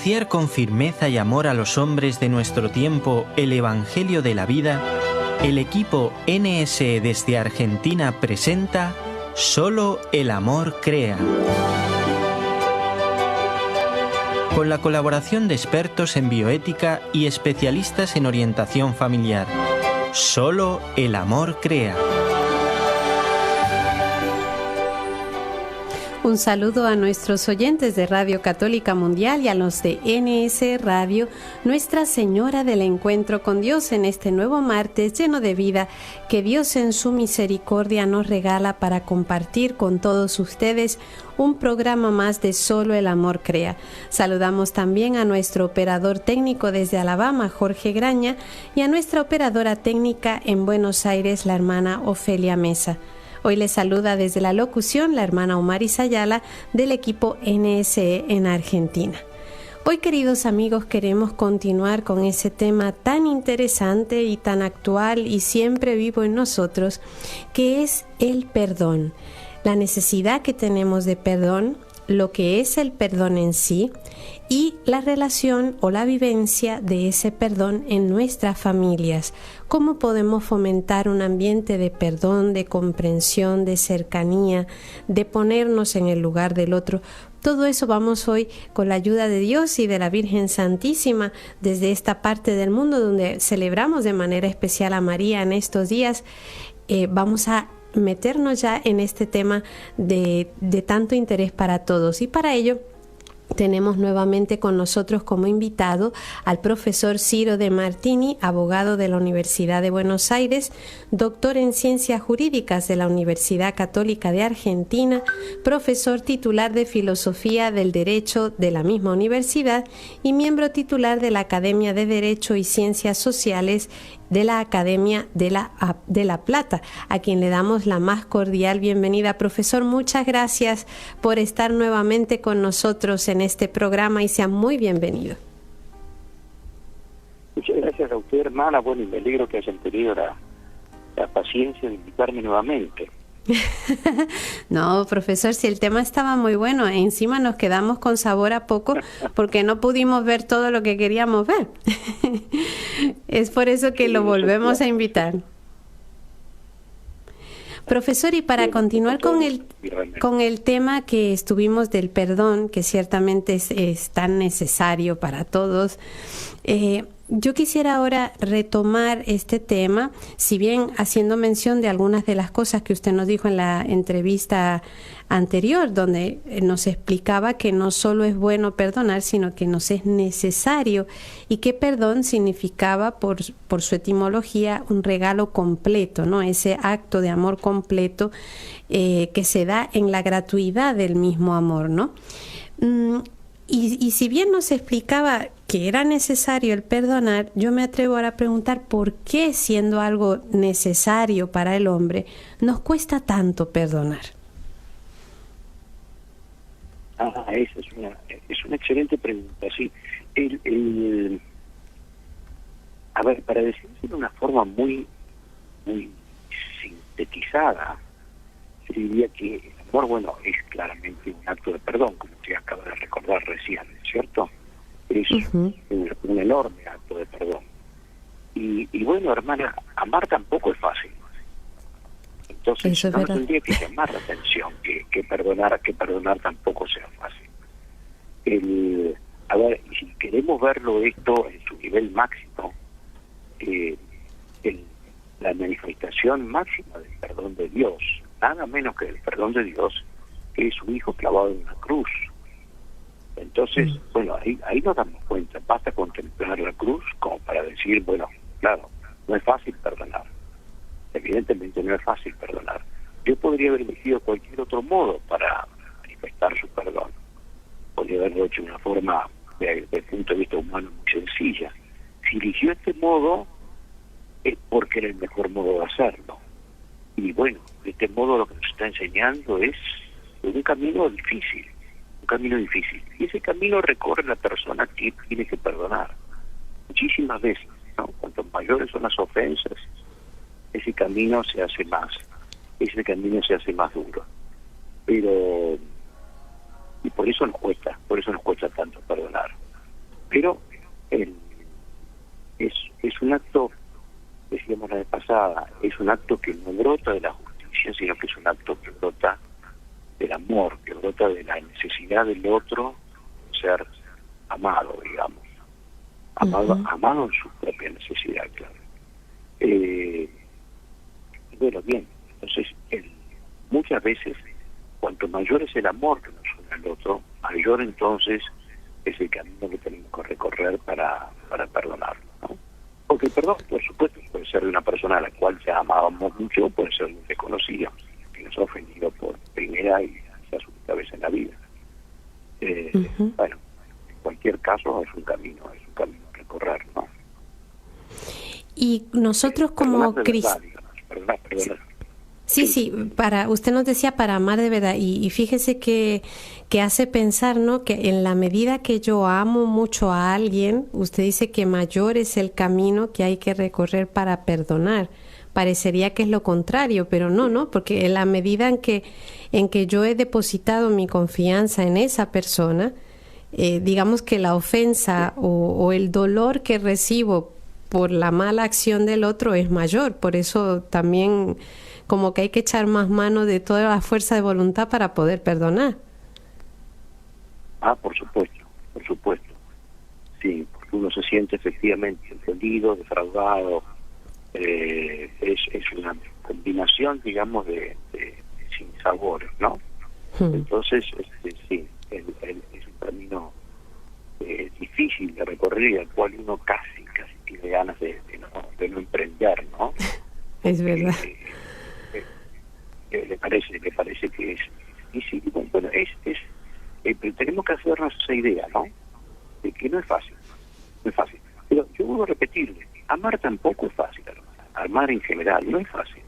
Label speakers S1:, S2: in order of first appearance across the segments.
S1: anunciar con firmeza y amor a los hombres de nuestro tiempo el Evangelio de la vida, el equipo NSE desde Argentina presenta Solo el amor crea. Con la colaboración de expertos en bioética y especialistas en orientación familiar. Solo el amor crea.
S2: Un saludo a nuestros oyentes de Radio Católica Mundial y a los de NS Radio, Nuestra Señora del Encuentro con Dios en este nuevo martes lleno de vida que Dios en su misericordia nos regala para compartir con todos ustedes un programa más de Solo el Amor Crea. Saludamos también a nuestro operador técnico desde Alabama, Jorge Graña, y a nuestra operadora técnica en Buenos Aires, la hermana Ofelia Mesa. Hoy les saluda desde la locución la hermana Omaris Ayala del equipo NSE en Argentina. Hoy, queridos amigos, queremos continuar con ese tema tan interesante y tan actual y siempre vivo en nosotros, que es el perdón. La necesidad que tenemos de perdón, lo que es el perdón en sí y la relación o la vivencia de ese perdón en nuestras familias. ¿Cómo podemos fomentar un ambiente de perdón, de comprensión, de cercanía, de ponernos en el lugar del otro? Todo eso vamos hoy con la ayuda de Dios y de la Virgen Santísima desde esta parte del mundo donde celebramos de manera especial a María en estos días. Vamos a meternos ya en este tema de tanto interés para todos, y para ello tenemos nuevamente con nosotros como invitado al profesor Ciro de Martini, abogado de la Universidad de Buenos Aires, doctor en Ciencias Jurídicas de la Universidad Católica de Argentina, profesor titular de Filosofía del Derecho de la misma universidad y miembro titular de la Academia de Derecho y Ciencias Sociales de la Academia de La Plata, a quien le damos la más cordial bienvenida. Profesor, muchas gracias por estar nuevamente con nosotros en este programa y sea muy bienvenido.
S3: Muchas gracias a usted, hermana. Bueno, y me alegro que hayan tenido la paciencia de invitarme nuevamente.
S2: No, profesor, si el tema estaba muy bueno, encima nos quedamos con sabor a poco porque no pudimos ver todo lo que queríamos ver. Es por eso que lo volvemos a invitar. Profesor, y para continuar con el tema que estuvimos del perdón, que ciertamente es tan necesario para todos, yo quisiera ahora retomar este tema, si bien haciendo mención de algunas de las cosas que usted nos dijo en la entrevista anterior, donde nos explicaba que no solo es bueno perdonar, sino que nos es necesario, y que perdón significaba, por su etimología, un regalo completo, ¿no? Ese acto de amor completo que se da en la gratuidad del mismo amor, ¿no? Y si bien nos explicaba que era necesario el perdonar, yo me atrevo ahora a preguntar por qué, siendo algo necesario para el hombre, nos cuesta tanto perdonar.
S3: Esa es una excelente pregunta, sí. A ver, para decirlo de una forma muy sintetizada, se diría que el amor, bueno, es claramente un acto de perdón, como usted acaba de recordar recién, ¿cierto? Es un enorme acto de perdón. Y bueno, hermana, amar tampoco es fácil. Entonces, no tendría que llamar la atención que perdonar tampoco sea fácil. A ver, si queremos verlo esto en su nivel máximo, la manifestación máxima del perdón de Dios, nada menos que el perdón de Dios, que es su Hijo clavado en una cruz. Entonces, bueno, ahí nos damos cuenta, basta contemplar la cruz como para decir, bueno, claro, no es fácil perdonar. Evidentemente no es fácil perdonar. Yo podría haber elegido cualquier otro modo para manifestar su perdón. Podría haberlo hecho de una forma, desde el punto de vista humano, muy sencilla. Si eligió este modo, es porque era el mejor modo de hacerlo. Y bueno, este modo lo que nos está enseñando es un camino difícil. Y ese camino recorre la persona que tiene que perdonar. Muchísimas veces, ¿no? Cuanto mayores son las ofensas, ese camino se hace más duro. Pero, y por eso nos cuesta tanto perdonar. Pero es un acto, decíamos la vez pasada, es un acto que no brota de la justicia, sino que es un acto que brota del amor, que brota de la necesidad del otro ser amado, digamos. Amado en su propia necesidad, claro. Bueno, bien, entonces muchas veces, cuanto mayor es el amor que nos une al otro, mayor entonces es el camino que tenemos que recorrer para perdonarlo, ¿no? Porque el perdón, por supuesto, puede ser de una persona a la cual ya amábamos mucho, puede ser de un desconocido, que nos ha ofendido por primera y quizás única vez en la vida. Bueno, en cualquier caso es un camino a recorrer, ¿no?
S2: Y nosotros como cristianos... Sí, para usted nos decía para amar de verdad, y fíjese que hace pensar, ¿no?, que en la medida que yo amo mucho a alguien, usted dice que mayor es el camino que hay que recorrer para perdonar. Parecería que es lo contrario, pero no, porque en la medida en que yo he depositado mi confianza en esa persona, digamos que la ofensa o el dolor que recibo por la mala acción del otro es mayor. Por eso también como que hay que echar más mano de toda la fuerza de voluntad para poder perdonar.
S3: Por supuesto. Sí, porque uno se siente efectivamente ofendido, defraudado. Es una combinación, digamos, de sinsabores, ¿no? Entonces, sí, es un camino difícil de recorrer y al cual uno casi tiene ganas de no emprender, ¿no?
S2: Es verdad.
S3: Le parece que es difícil. Bueno, pero tenemos que hacernos esa idea, ¿no? De que no es fácil. Pero yo vuelvo a repetirle, amar tampoco es fácil, amar en general no es fácil.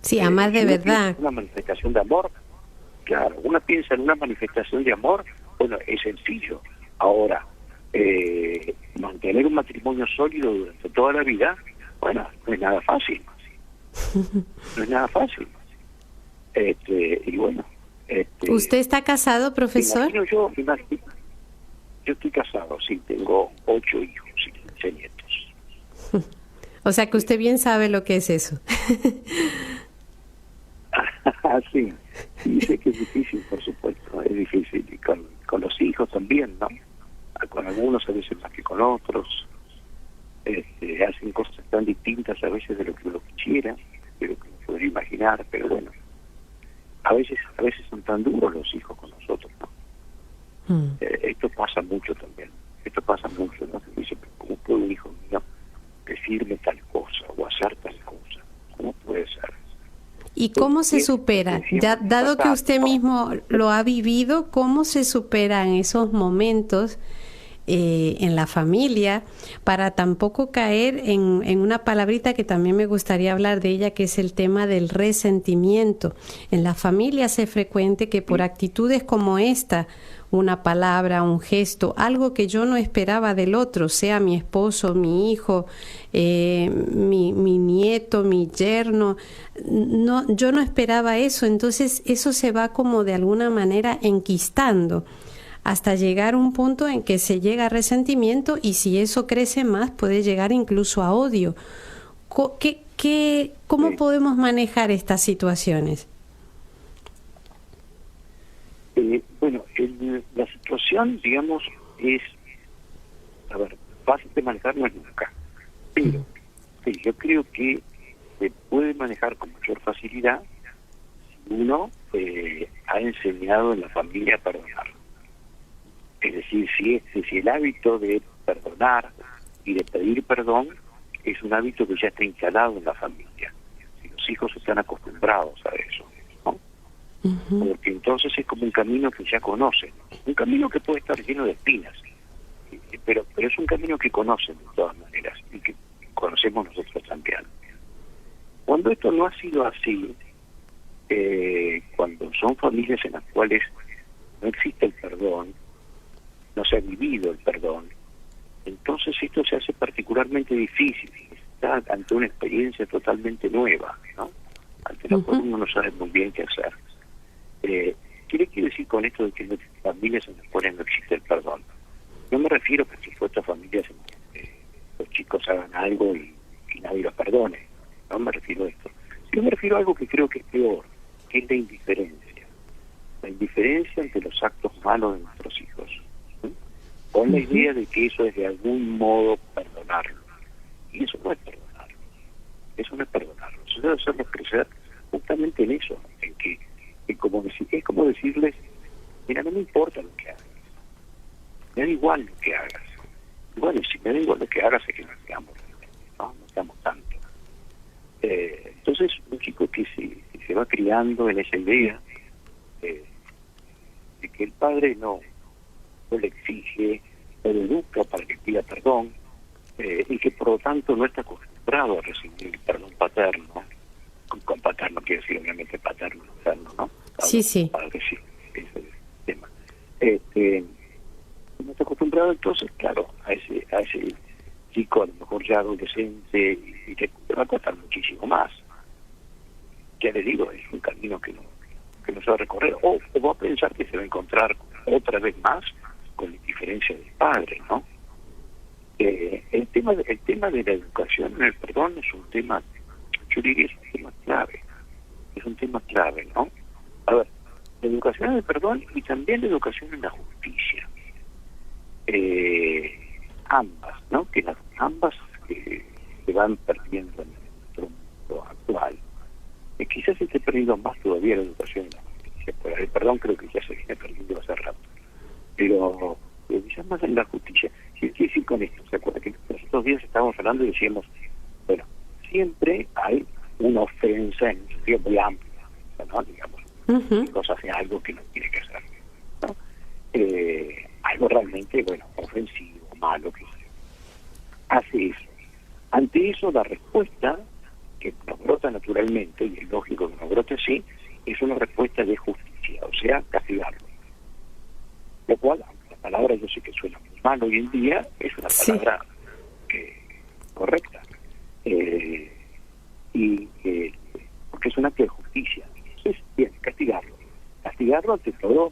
S2: Sí, amar de verdad.
S3: Una manifestación de amor, claro, uno piensa en una manifestación de amor, bueno, es sencillo. Ahora, mantener un matrimonio sólido durante toda la vida, bueno, no es nada fácil. Y bueno.
S2: ¿Usted está casado, profesor?
S3: Yo estoy casado, sí, tengo 8 hijos y 15 nietos.
S2: O sea que usted bien sabe lo que es eso.
S3: Sí, sé que es difícil, por supuesto, es difícil. Y con los hijos también, ¿no? Con algunos a veces más que con otros. Hacen cosas tan distintas a veces de lo que uno quisiera, de lo que uno podría imaginar, pero bueno, a veces son tan duros los hijos con nosotros, ¿no? Esto pasa mucho también, ¿no? Se dice, ¿cómo puede un hijo mío decirme tal cosa o hacer tal cosa? ¿Cómo puede ser?
S2: ¿Y cómo se supera? Dado que usted mismo lo ha vivido, ¿cómo se superan esos momentos en la familia para tampoco caer en una palabrita que también me gustaría hablar de ella, que es el tema del resentimiento? En la familia es frecuente que por actitudes como esta, una palabra, un gesto, algo que yo no esperaba del otro, sea mi esposo, mi hijo, mi nieto, mi yerno, yo no esperaba eso, entonces eso se va como de alguna manera enquistando hasta llegar a un punto en que se llega a resentimiento, y si eso crece más puede llegar incluso a odio. ¿Cómo podemos manejar estas situaciones?
S3: Bueno, la situación, digamos, es, fácil de manejar no es nunca, pero sí, yo creo que se puede manejar con mayor facilidad si uno ha enseñado en la familia a perdonar. Es decir, si el hábito de perdonar y de pedir perdón es un hábito que ya está instalado en la familia, si los hijos están acostumbrados a eso, ¿no? Porque entonces es como un camino que ya conocen, un camino que puede estar lleno de espinas, pero es un camino que conocen de todas maneras y que conocemos nosotros también. Cuando esto no ha sido así, cuando son familias en las cuales no existe el perdón, no se ha vivido el perdón, entonces esto se hace particularmente difícil, está ante una experiencia totalmente nueva, ¿no? Ante la cual uno no sabe muy bien qué hacer. ¿Qué le quiero decir con esto de que no hay familias en las cuales no existe el perdón? No me refiero a que en supuestas familias los chicos hagan algo y nadie los perdone. No me refiero a esto. Yo me refiero a algo que creo que es peor, que es la indiferencia. La indiferencia ante los actos malos de nuestros hijos. ¿Sí? Con la idea de que eso es de algún modo perdonarlo. Y eso no es perdonarlo. Eso no es perdonarlo. Eso debe hacerlos crecer justamente en eso. En que es como decirles, mira, no me importa lo que hagas. Me da igual lo que hagas. Y bueno, si me da igual lo que hagas es que no seamos tanto. Entonces, un chico que se va criando en esa idea de que el padre no le exige, no le educa para que pida perdón, y que por lo tanto no está acostumbrado a recibir el perdón paterno. Con paterno quiere decir obviamente paterno, materno, ¿no?
S2: Sí.
S3: Padre, sí, ese es el tema. No está acostumbrado entonces, claro, a ese chico, a lo mejor ya adolescente, y que va a costar muchísimo más. Ya le digo, es un camino que no se va a recorrer, o va a pensar que se va a encontrar otra vez más con la diferencia del padre, ¿no? El tema de la educación en el perdón es un tema, yo diría, es un tema clave, ¿no? A ver, la educación en el perdón y también la educación en la justicia. Ambas, ¿no? Que ambas se van perdiendo en nuestro mundo actual. Quizás se esté perdiendo más todavía la educación en la justicia. Pues el perdón creo que ya se viene perdiendo hace rato. Pero quizás más en la justicia. ¿Qué quiere decir con esto? ¿Se acuerda que los otros días estábamos hablando y decíamos, bueno, siempre hay una ofensa en un sentido muy amplio, ¿no? Digamos, que cosa hace algo que no tiene que hacer, ¿no? Algo realmente, bueno, ofensivo, malo, que hace eso. Ante eso, la respuesta que nos brota naturalmente, y es lógico que nos brote así, es una respuesta de justicia, o sea, castigarlo. Lo cual, aunque la palabra yo sé que suena muy mal hoy en día, es una palabra correcta. Porque es un acto de justicia. Entonces, bien, castigarlo ante todo,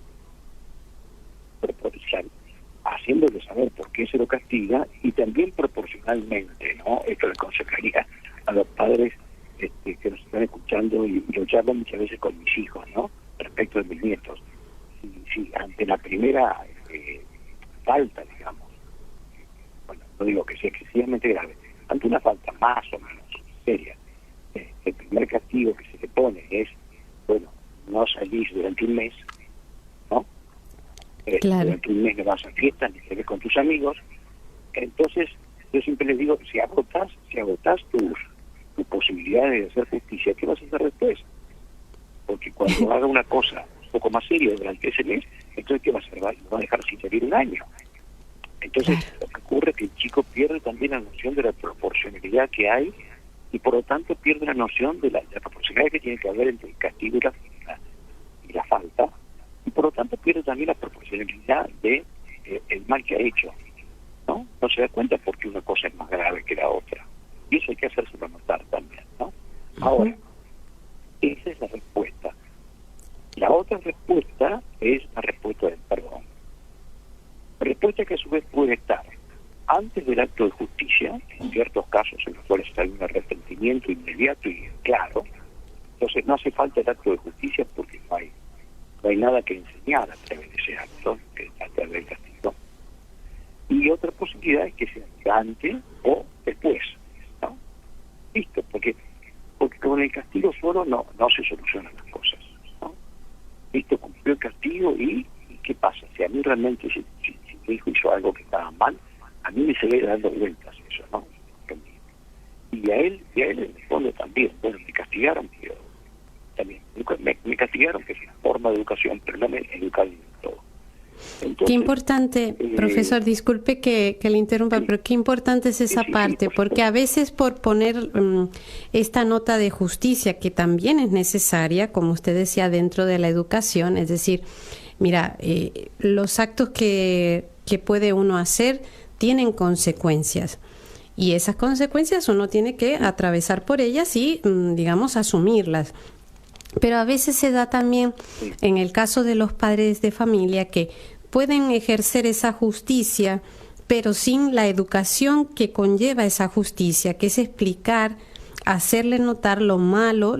S3: haciéndole saber por qué se lo castiga, y también proporcionalmente, ¿no? Esto le aconsejaría a los padres que nos están escuchando, y lo charlan muchas veces con mis hijos, ¿no? Respecto de mis nietos. Si ante la primera falta, digamos, bueno, no digo que sea excesivamente grave, ante una falta más o menos seria, el primer castigo que se le pone es, bueno, no salís durante un mes, ¿no?
S2: Claro.
S3: Durante un mes no vas a fiestas, ni salís con tus amigos. Entonces, yo siempre les digo, si agotas tus posibilidades de hacer justicia, ¿qué vas a hacer después? Porque cuando haga una cosa un poco más seria durante ese mes, entonces ¿qué va a hacer? Va a dejar sin salir un año. Entonces, lo que ocurre es que el chico pierde también la noción de la proporcionalidad que hay, y por lo tanto pierde la noción de la proporcionalidad que tiene que haber entre el castigo y la falta, y por lo tanto pierde también la proporcionalidad de el mal que ha hecho, ¿no? No se da cuenta porque una cosa es más grave que la otra, y eso hay que hacérselo notar también, ¿no? Ahora, esa es la respuesta. La otra respuesta es la respuesta del perdón. Respuesta que a su vez puede estar antes del acto de justicia, en ciertos casos en los cuales hay un arrepentimiento inmediato y claro. Entonces no hace falta el acto de justicia porque no hay nada que enseñar a través de ese acto, a través del castigo. Y otra posibilidad es que sea antes o después, ¿no? Listo, porque con el castigo solo no se solucionan las cosas, ¿no? Listo, cumplió el castigo y ¿qué pasa? Si a mí realmente, si mi hijo hizo algo que estaba mal, a mí me sigue dando vueltas eso, ¿no? Y a él en el fondo también, bueno, me castigaron, pero también me castigaron, que es una forma de educación, pero no me educaron en todo. Entonces,
S2: qué importante, profesor, disculpe que le interrumpa, pero qué importante es esa parte, porque a veces por poner esta nota de justicia, que también es necesaria, como usted decía, dentro de la educación, es decir, mira, los actos que puede uno hacer tienen consecuencias, y esas consecuencias uno tiene que atravesar por ellas y, digamos, asumirlas. Pero a veces se da también, en el caso de los padres de familia, que pueden ejercer esa justicia, pero sin la educación que conlleva esa justicia, que es explicar, hacerle notar lo malo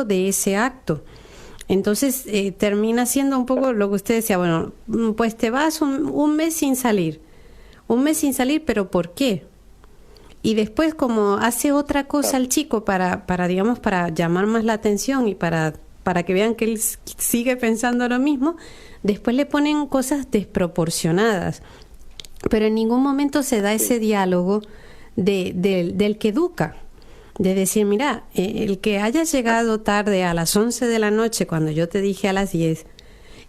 S2: de ese acto. Entonces termina siendo un poco lo que usted decía, bueno, pues te vas un mes sin salir, pero ¿por qué? Y después, como hace otra cosa el chico para digamos, para llamar más la atención y para que vean que él sigue pensando lo mismo, después le ponen cosas desproporcionadas. Pero en ningún momento se da ese diálogo del que educa. De decir, mira, el que hayas llegado tarde a las 11 de la noche cuando yo te dije a las 10,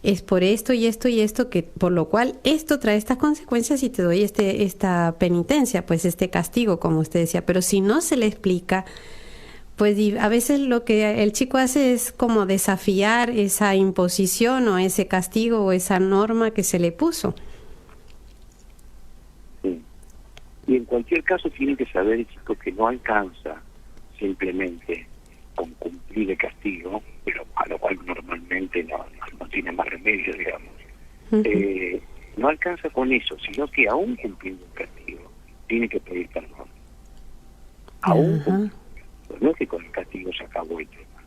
S2: es por esto y esto y esto, que por lo cual esto trae estas consecuencias y te doy esta penitencia, pues este castigo, como usted decía. Pero si no se le explica, pues a veces lo que el chico hace es como desafiar esa imposición o ese castigo o esa norma que se le puso.
S3: Sí. Y en cualquier caso tiene que saber el chico que no alcanza simplemente con cumplir el castigo, pero a lo cual normalmente no tiene más remedio, digamos. No alcanza con eso, sino que aún cumpliendo el castigo, tiene que pedir perdón. Aún no es que con el castigo se acabó el tema.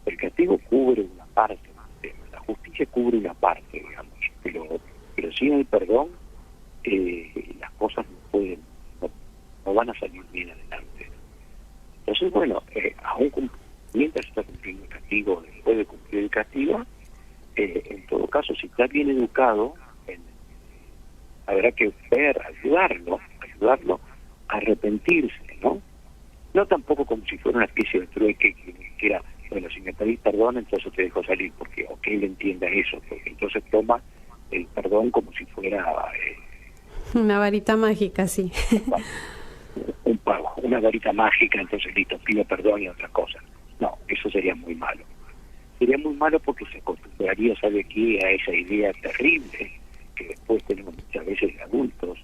S3: El castigo cubre una parte del tema, la justicia cubre una parte, digamos, pero sin el perdón las cosas no van a salir bien adelante. Entonces, bueno, mientras está cumpliendo el castigo, después de cumplir el castigo, en todo caso, si está bien educado, habrá que ayudarlo a arrepentirse, ¿no? No tampoco como si fuera una especie de trueque que era, bueno, si me pedís perdón, entonces te dejo salir, porque o que él entienda eso, porque entonces toma el perdón como si fuera
S2: una varita mágica, sí.
S3: Una varita mágica, entonces listo, pido perdón y otras cosas. No, eso sería muy malo. Sería muy malo porque se acostumbraría, ¿sabe qué?, a esa idea terrible que después tenemos muchas veces de adultos,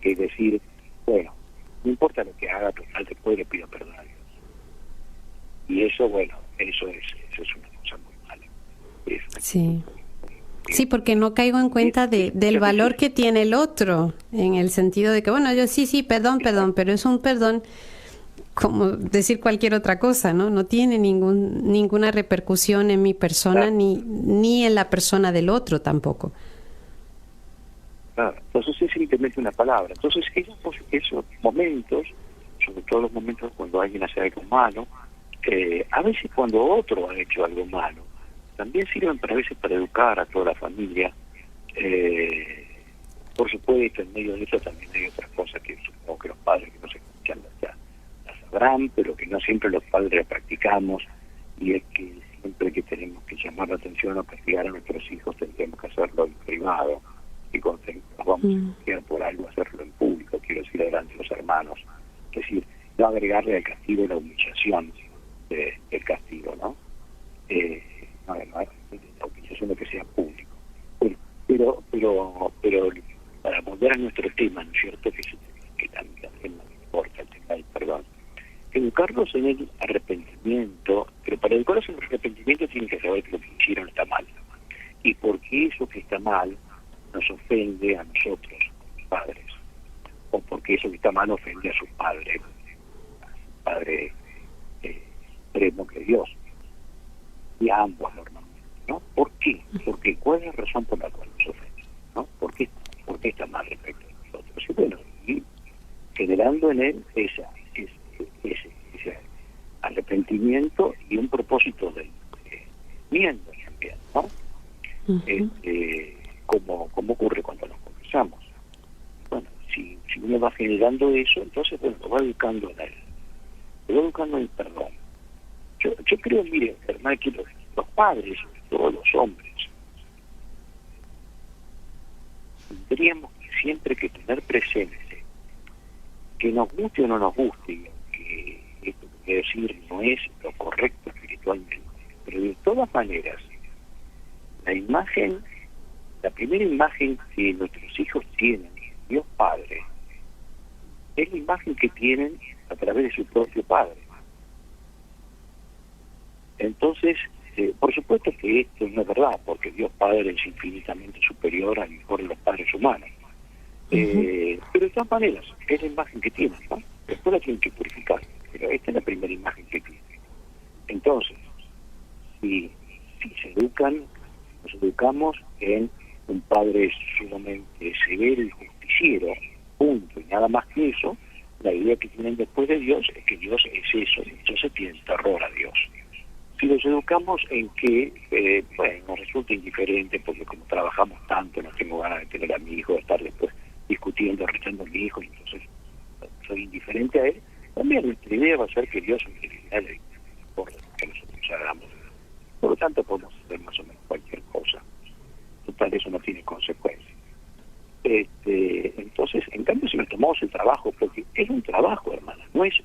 S3: que es decir, bueno, no importa lo que haga, total, después le pido perdón a Dios. Y eso, bueno, eso es una cosa muy mala.
S2: Sí. Sí, porque no caigo en cuenta del valor que tiene el otro, en el sentido de que, bueno, yo sí, perdón, pero es un perdón como decir cualquier otra cosa, ¿no? No tiene ninguna repercusión en mi persona, ni en la persona del otro tampoco.
S3: Claro, entonces es simplemente una palabra. Entonces esos momentos, sobre todo los momentos cuando alguien hace algo malo, a veces cuando otro ha hecho algo malo, también sirven a veces para educar a toda la familia. Por supuesto, en medio de eso también hay otras cosas que supongo que los padres que nos escuchan las sabrán, pero que no siempre los padres practicamos, y es que siempre que tenemos que llamar la atención o castigar a nuestros hijos tendríamos que hacerlo en privado, y cuando nos vamos a castigar por algo, hacerlo en público, quiero decir, delante de los hermanos. Es decir, no agregarle al castigo la humillación del castigo, ¿no? La humillación de que sea público. Bueno, pero para volver a nuestro tema, ¿no es cierto?, que también nos importa el tema del perdón, educarlos en el arrepentimiento, pero para educarlos en el arrepentimiento tienen que saber que lo que hicieron está mal, y porque eso que está mal nos ofende a nosotros, los padres, o porque eso que está mal ofende a su padre supremo que es Dios, y a ambos normalmente, ¿no? ¿Por qué? Porque ¿cuál es la razón por la cual nos ofende? ¿No? ¿Por qué está mal respecto a nosotros? Y bueno, y generando en él ese arrepentimiento y un propósito de enmienda también, ¿no? Como ocurre cuando nos confesamos. Bueno, si uno va generando eso, entonces bueno, lo va educando en él, lo va educando en el perdón. Yo creo, mire, hermano, que los padres, todos los hombres, tendríamos siempre que tener presente que nos guste o no nos guste, que esto quiere decir no es lo correcto espiritualmente, pero de todas maneras la primera imagen que nuestros hijos tienen, Dios Padre, es la imagen que tienen a través de su propio Padre. Entonces, Por supuesto que esto no es verdad, porque Dios Padre es infinitamente superior a mejor de los padres humanos. Pero de todas maneras, es la imagen que tienen, ¿no? Después la tienen que purificar, pero esta es la primera imagen que tienen. Entonces, si se educan, nos educamos en un padre sumamente severo y justiciero, punto, y nada más que eso, la idea que tienen después de Dios es que Dios es eso, entonces tienen terror a Dios. Si los educamos en que, nos resulta indiferente, porque como trabajamos tanto, no tengo ganas de tener a mi hijo, de estar después discutiendo, rechazando a mi hijo, y entonces soy indiferente a él, también nuestra idea va a ser que Dios es por que nosotros hagamos. Por lo tanto, podemos hacer más o menos cualquier cosa. Total, eso no tiene consecuencias. Entonces, en cambio, si nos tomamos el trabajo, porque es un trabajo, hermana, no es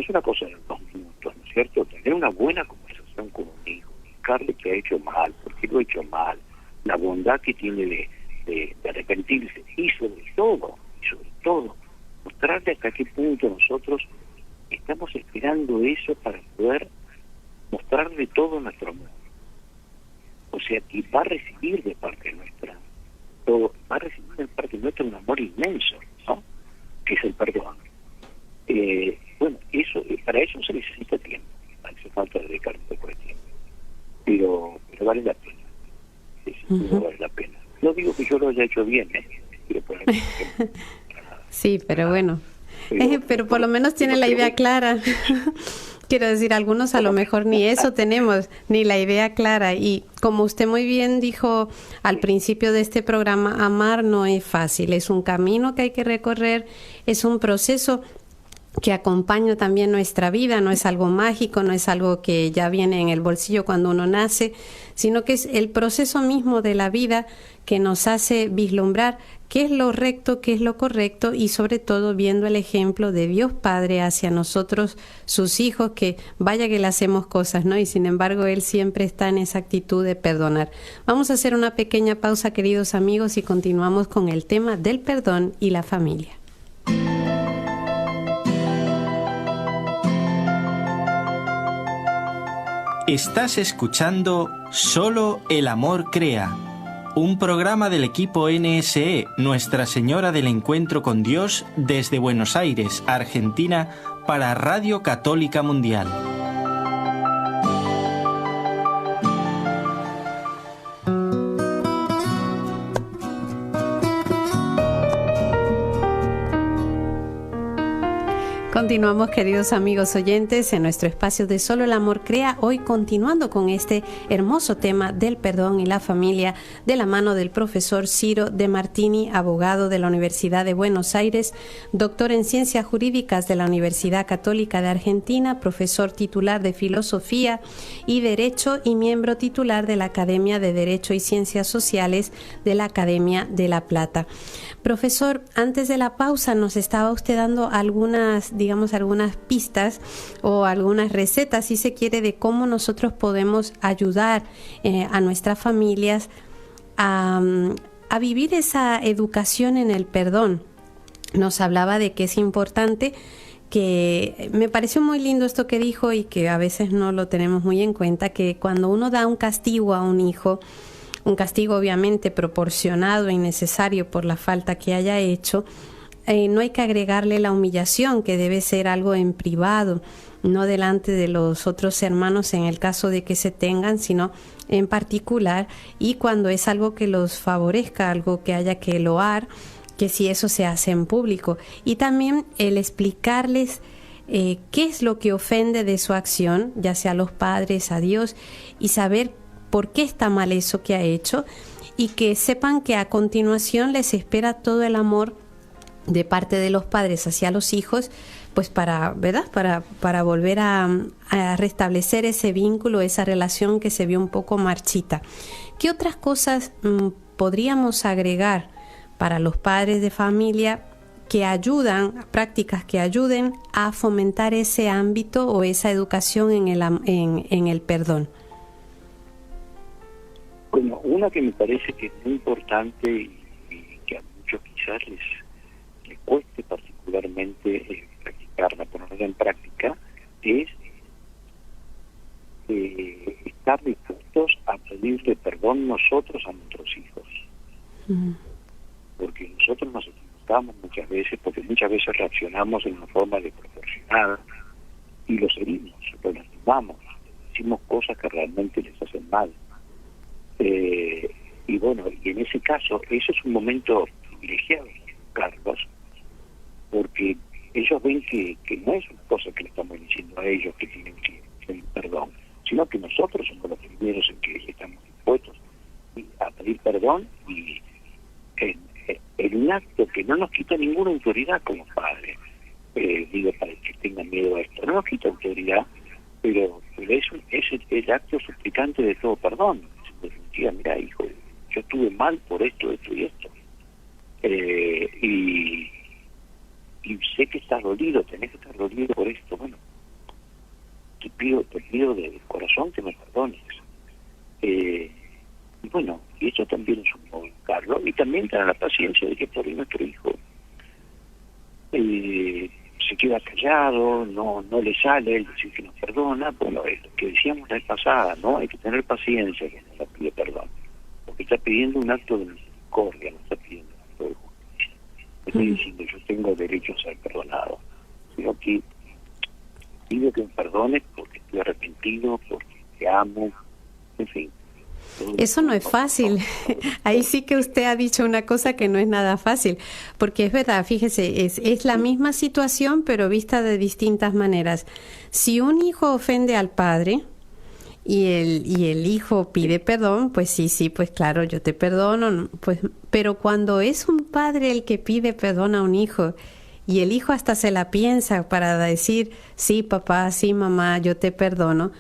S3: una cosa de 2 minutos, ¿no es cierto? Tener una buena conversación con un hijo, explicarle que ha hecho mal, por qué lo ha hecho mal, la bondad que tiene de arrepentirse, y sobre todo, mostrarle hasta qué punto nosotros estamos esperando eso para poder mostrarle todo nuestro amor. O sea, que va a recibir de parte nuestra, va a recibir de parte nuestra un amor inmenso, ¿no? Que es el perdón. Para eso se necesita tiempo, hace falta dedicar un poco de tiempo, pero vale la pena, vale la pena. No digo que yo lo haya hecho bien, quiero poner
S2: sí, pero bueno, pero por lo menos tiene la idea clara. Quiero decir, algunos a lo mejor ni eso tenemos, ni la idea clara. Y como usted muy bien dijo al principio de este programa, amar no es fácil, es un camino que hay que recorrer, es un proceso que acompaña también nuestra vida, no es algo mágico, no es algo que ya viene en el bolsillo cuando uno nace, sino que es el proceso mismo de la vida que nos hace vislumbrar qué es lo recto, qué es lo correcto, y sobre todo viendo el ejemplo de Dios Padre hacia nosotros, sus hijos, que vaya que le hacemos cosas, ¿no? Y sin embargo Él siempre está en esa actitud de perdonar. Vamos a hacer una pequeña pausa, queridos amigos, y continuamos con el tema del perdón y la familia.
S1: Estás escuchando Solo el Amor Crea, un programa del equipo NSE, Nuestra Señora del Encuentro con Dios, desde Buenos Aires, Argentina, para Radio Católica Mundial.
S2: Continuamos, queridos amigos oyentes, en nuestro espacio de Solo el Amor Crea, hoy continuando con este hermoso tema del perdón y la familia, de la mano del profesor Ciro de Martini, abogado de la Universidad de Buenos Aires, doctor en Ciencias Jurídicas de la Universidad Católica de Argentina, profesor titular de Filosofía y Derecho y miembro titular de la Academia de Derecho y Ciencias Sociales de la Academia de La Plata. Profesor, antes de la pausa nos estaba usted dando algunas pistas o algunas recetas, si se quiere, de cómo nosotros podemos ayudar a nuestras familias a vivir esa educación en el perdón. Nos hablaba de que es importante, que me pareció muy lindo esto que dijo y que a veces no lo tenemos muy en cuenta, que cuando uno da un castigo a un hijo, un castigo obviamente proporcionado y necesario por la falta que haya hecho, no hay que agregarle la humillación, que debe ser algo en privado, no delante de los otros hermanos en el caso de que se tengan, sino en particular, y cuando es algo que los favorezca, algo que haya que loar, que si eso se hace en público. Y también el explicarles qué es lo que ofende de su acción, ya sea a los padres, a Dios, y saber por qué está mal eso que ha hecho, y que sepan que a continuación les espera todo el amor de parte de los padres hacia los hijos, pues para volver a restablecer ese vínculo, esa relación que se vio un poco marchita. ¿Qué otras cosas podríamos agregar para los padres de familia que ayudan, prácticas que ayuden a fomentar ese ámbito o esa educación en el perdón?
S3: Bueno, una que me parece que es muy importante y que a muchos quizás les cueste practicarla, ponerla en práctica, es estar dispuestos a pedirle perdón nosotros a nuestros hijos. Porque nosotros nos equivocamos muchas veces, porque muchas veces reaccionamos en una forma desproporcionada y los herimos, los lastimamos, decimos cosas que realmente les hacen mal. Y bueno, y en ese caso, ese es un momento privilegiado, Carlos, porque ellos ven que no es una cosa que le estamos diciendo a ellos que tienen que pedir perdón, sino que nosotros somos los primeros en que estamos dispuestos a pedir perdón y en un acto que no nos quita ninguna autoridad como padres. Digo, para que tengan miedo a esto, no nos quita autoridad, pero es el acto suplicante de todo perdón. En definitiva, mira, hijo, yo estuve mal por esto y esto. Y sé que estás dolido, tenés que estar dolido por esto. Bueno, te pido de corazón que me perdones. Y bueno, y eso también es un modo, Carlos, y también tener la paciencia de que por ahí nuestro hijo se queda callado, no le sale el decir que nos perdona. Bueno, es lo que decíamos la vez pasada, ¿no? Hay que tener paciencia cuando nos pide perdón, porque está pidiendo un acto de misericordia, no está pidiendo un acto de justicia. No estoy diciendo yo tengo derecho a ser perdonado, sino que pido que me perdones porque estoy arrepentido, porque te amo, en fin.
S2: Eso no es fácil. Ahí sí que usted ha dicho una cosa que no es nada fácil, porque es verdad, fíjese, es la misma situación pero vista de distintas maneras. Si un hijo ofende al padre y el hijo pide perdón, pues sí, pues claro, yo te perdono, pues, pero cuando es un padre el que pide perdón a un hijo y el hijo hasta se la piensa para decir, sí papá, sí mamá, yo te perdono.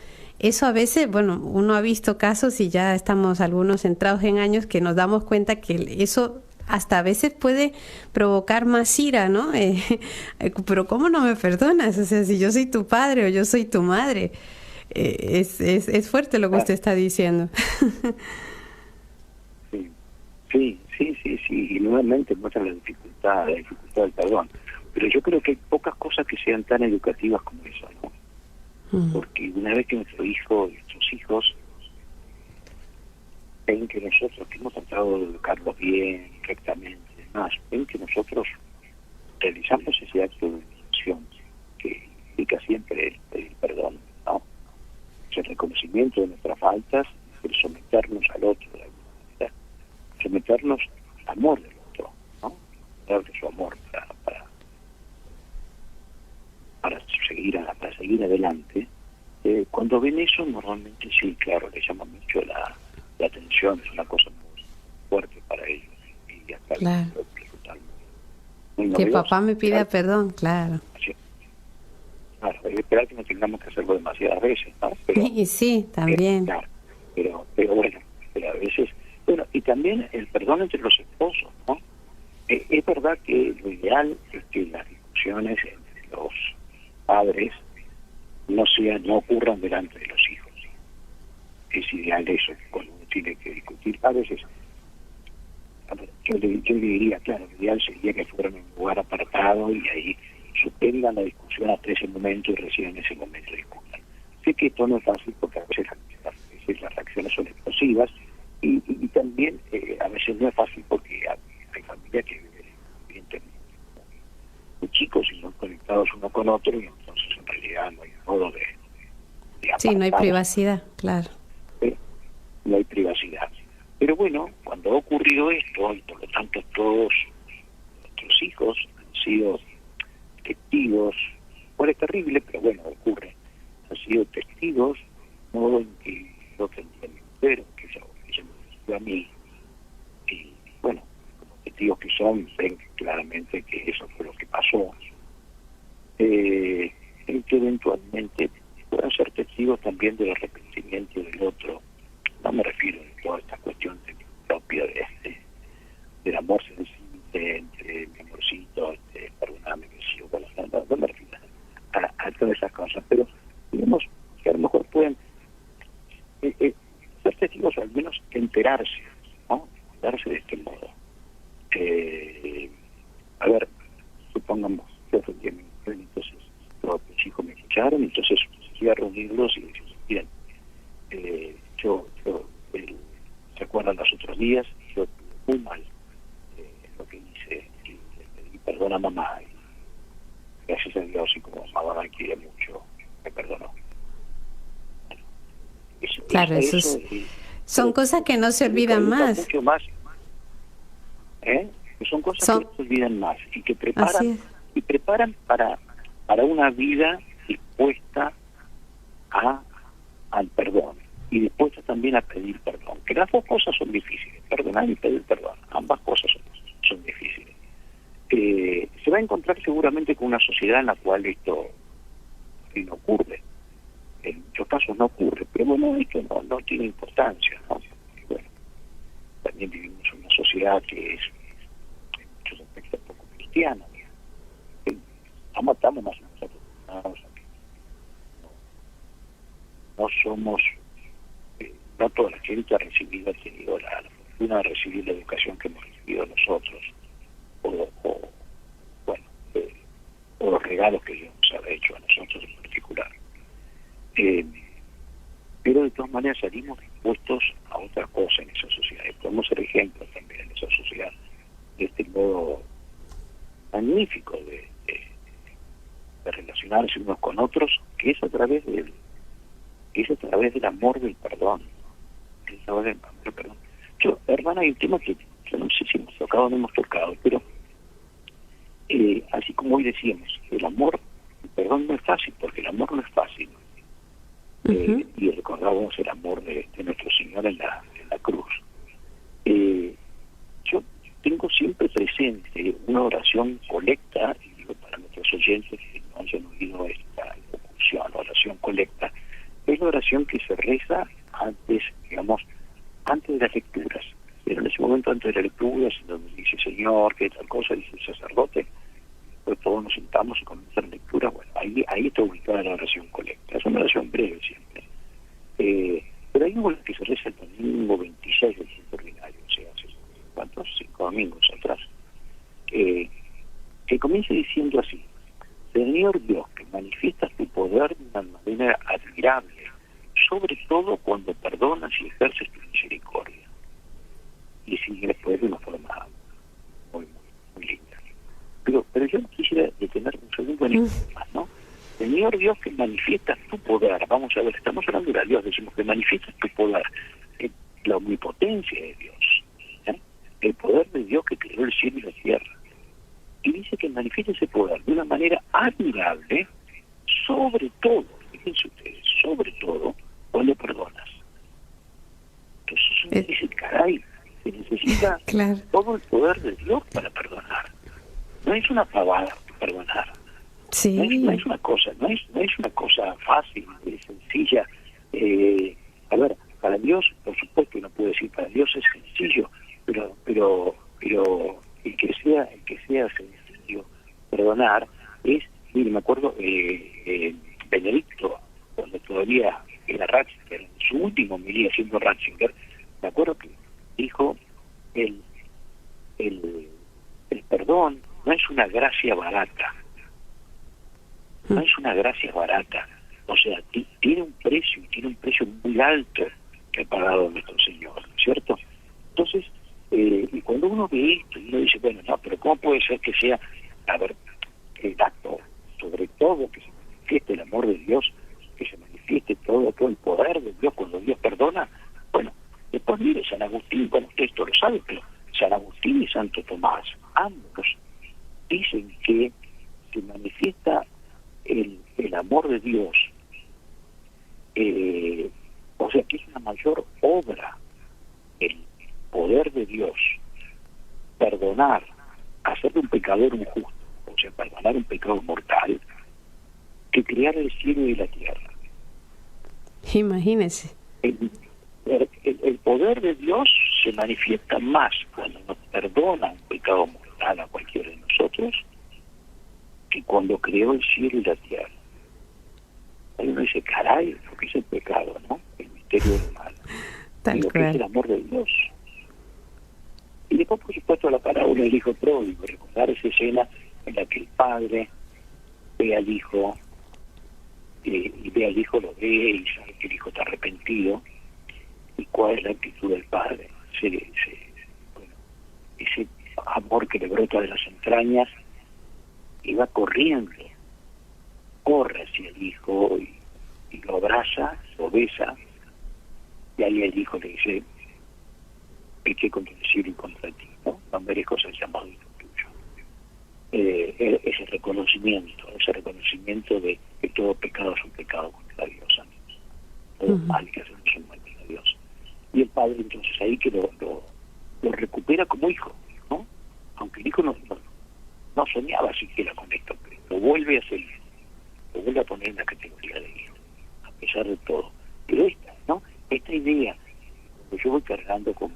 S2: Eso a veces, bueno, uno ha visto casos y ya estamos algunos entrados en años que nos damos cuenta que eso hasta a veces puede provocar más ira, ¿no? Pero ¿cómo no me perdonas? O sea, si yo soy tu padre o yo soy tu madre. Es fuerte lo que usted está diciendo.
S3: Sí, y nuevamente muestra la dificultad del perdón. Pero yo creo que hay pocas cosas que sean tan educativas como eso, ¿no? Porque una vez que nuestros hijos ven que nosotros, que hemos tratado de educarlos bien, correctamente, más, ven que nosotros realizamos ese acto de educación que implica siempre el pedir perdón, ¿no? El reconocimiento de nuestras faltas, el someternos al otro de alguna manera, someternos al amor del otro, ¿no? Darle su amor para seguir adelante. Cuando ven eso, normalmente sí, claro, les llama mucho la atención, es una cosa muy fuerte para ellos. Y hasta
S2: claro.
S3: Muy
S2: que papá me pida perdón, claro.
S3: Sí. Claro, hay que esperar que no tengamos que hacerlo demasiadas veces, ¿no? Pero,
S2: y sí, también.
S3: Claro, pero bueno, pero a veces... Bueno, y también el perdón entre los esposos, ¿no? Es verdad que lo ideal es que las discusiones entre los padres no ocurran delante de los hijos. Es ideal eso, cuando uno tiene que discutir. A veces, yo le diría, claro, lo ideal sería que fueran en un lugar apartado y ahí suspendan la discusión hasta ese momento y recién en ese momento discutan. Sé que esto no es fácil porque a veces las reacciones son explosivas y también a veces no es fácil porque hay familias que viven muy chicos y son conectados uno con otro y entonces en realidad no hay modo de
S2: sí, no hay privacidad, claro.
S3: No hay privacidad. Pero bueno, cuando ha ocurrido esto, y por lo tanto todos nuestros hijos han sido testigos, es terrible, pero bueno, ocurre, han sido testigos, de modo en que yo tendría mi mujer, que ella me dijo a mí, y bueno, como testigos que son, ven claramente que eso fue lo que pasó, en que eventualmente puedan ser testigos también del arrepentimiento del otro. No me refiero a toda esta cuestión propia del amor sensible, entre mi amorcito, perdóname que sí, bueno, no me refiero a todas esas cosas, pero digamos que a lo mejor pueden ser testigos o al menos enterarse, ¿no? Enterarse de este modo. A ver, supongamos que ofendí a mi mujer, entonces los hijos me escucharon, entonces fui a reunirlos y dije, bien, días yo muy mal lo que hice, y le pedí perdón a mamá, y gracias a Dios, y como mamá me quiere mucho, me perdonó. Bueno,
S2: Claro, son cosas que no se olvidan más.
S3: Mucho más, que son cosas que no se olvidan más, y que preparan para una vida dispuesta al perdón, y dispuesta también a pedir perdón, que las dos cosas son difíciles, perdonar y pedir perdón, ambas cosas son difíciles. Se va a encontrar seguramente con una sociedad en la cual esto no ocurre, en muchos casos no ocurre, pero bueno, esto no tiene importancia, ¿no? Porque, bueno, también vivimos en una sociedad que es en muchos aspectos poco cristiana, estamos más nosotros, no somos, no toda la gente ha tenido la fortuna de recibir la educación que hemos recibido nosotros, o los regalos que Dios nos ha hecho a nosotros en particular. Pero de todas maneras salimos dispuestos a otra cosa en esa sociedad, y podemos ser ejemplos también en esa sociedad, de este modo magnífico de relacionarse unos con otros, que es a través del amor del perdón. Yo, hermana, hay un tema que yo no sé si hemos tocado o no hemos tocado, pero así como hoy decíamos, el perdón no es fácil, porque el amor no es fácil. Y recordábamos el amor de nuestro Señor en la cruz. Yo tengo siempre presente una oración colecta, y digo para nuestros oyentes que no hayan oído esta locución, oración colecta, es la oración que se reza antes de las lecturas. Pero en ese momento antes de las lecturas, donde dice Señor, que tal cosa, dice el sacerdote, pues todos nos sentamos y comenzamos la lectura. Bueno, ahí está ubicada la oración colecta. Es una oración breve siempre. Pero hay una que se reza el domingo 26 del tiempo ordinario, o sea, hace ¿cuántos? 5 domingos atrás. Que comienza diciendo así: Señor Dios, que manifiestas tu poder de una manera admirable, sobre todo cuando perdonas y ejerces tu misericordia. Y sigue después de una forma muy linda. Pero yo quisiera detener un segundo en esto más, ¿no? Señor Dios, que manifiestas tu poder. Vamos a ver, estamos hablando de Dios, decimos que manifiestas tu poder, la omnipotencia de Dios, el poder de Dios que creó el cielo y la tierra. Y dice que manifiesta ese poder de una manera admirable, sobre todo, fíjense ustedes, sobre todo cuando perdonas. Entonces uno dice, caray, se necesita todo el poder de Dios para perdonar. No es una pavada perdonar.
S2: Sí.
S3: No es una cosa, no es una cosa fácil, sencilla. A ver, para Dios, por supuesto, uno puede decir, para Dios es sencillo, pero el que sea sencillo perdonar es, mire, me acuerdo, Benedicto, cuando todavía era Ratzinger, en su último homilía siendo Ratzinger, me acuerdo que dijo, el perdón no es una gracia barata, no es una gracia barata, o sea, tiene un precio muy alto que ha pagado nuestro Señor, ¿cierto? Entonces, y cuando uno ve esto y uno dice, bueno, no, pero ¿cómo puede ser que sea, a ver, el acto, sobre todo, que se manifieste el amor de Dios, que se manifieste todo el poder de Dios cuando Dios perdona? Bueno, después mire San Agustín, bueno, usted esto lo sabe, pero San Agustín y Santo Tomás, ambos dicen que se manifiesta el amor de Dios, o sea, que es una mayor obra el poder de Dios, perdonar, hacer de un pecador un justo, o sea, perdonar un pecado mortal, que crear el cielo y la tierra.
S2: Imagínese.
S3: El poder de Dios se manifiesta más cuando nos perdona un pecado mortal a cualquiera de nosotros que cuando creó el cielo y la tierra. Ahí uno dice, caray, lo que es el pecado, ¿no? El misterio del mal. Y lo que es el amor de Dios. Y después, por supuesto, la parábola del hijo pródigo, recordar esa escena en la que el padre ve al hijo, y ve al hijo, lo ve y sabe que el hijo está arrepentido. ¿Y cuál es la actitud del padre? bueno, ese amor que le brota de las entrañas, y va corriendo, corre hacia el hijo y lo abraza, lo besa, y ahí el hijo le dice: pequé contra el cielo y contra ti, no merezco ser llamado hijo tuyo. Ese reconocimiento de que todo pecado es un pecado contra Dios, amigos. Todo mal que hacemos es un mal contra Dios. Y el padre entonces ahí que lo recupera como hijo, ¿no? Aunque el hijo no soñaba siquiera con esto, pero lo vuelve a seguir, lo vuelve a poner en la categoría de hijo, a pesar de todo. Pero esta idea, cuando yo voy cargando con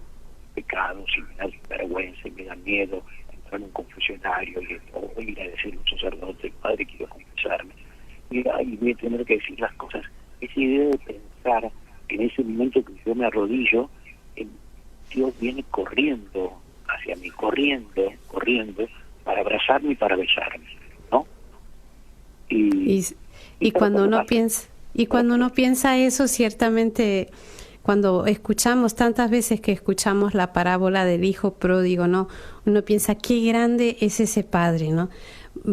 S3: pecados y me da vergüenza y me da miedo entrar en un confesionario o ir a decirle a un sacerdote: padre, quiero confesarme, y voy a tener que decir las cosas, esa idea de pensar que en ese momento que yo me arrodillo, Dios viene corriendo hacia mí, corriendo para abrazarme y para besarme, ¿no?
S2: Y cuando uno piensa eso, ciertamente, cuando escuchamos tantas veces que escuchamos la parábola del hijo pródigo, ¿no? Uno piensa qué grande es ese padre, ¿no?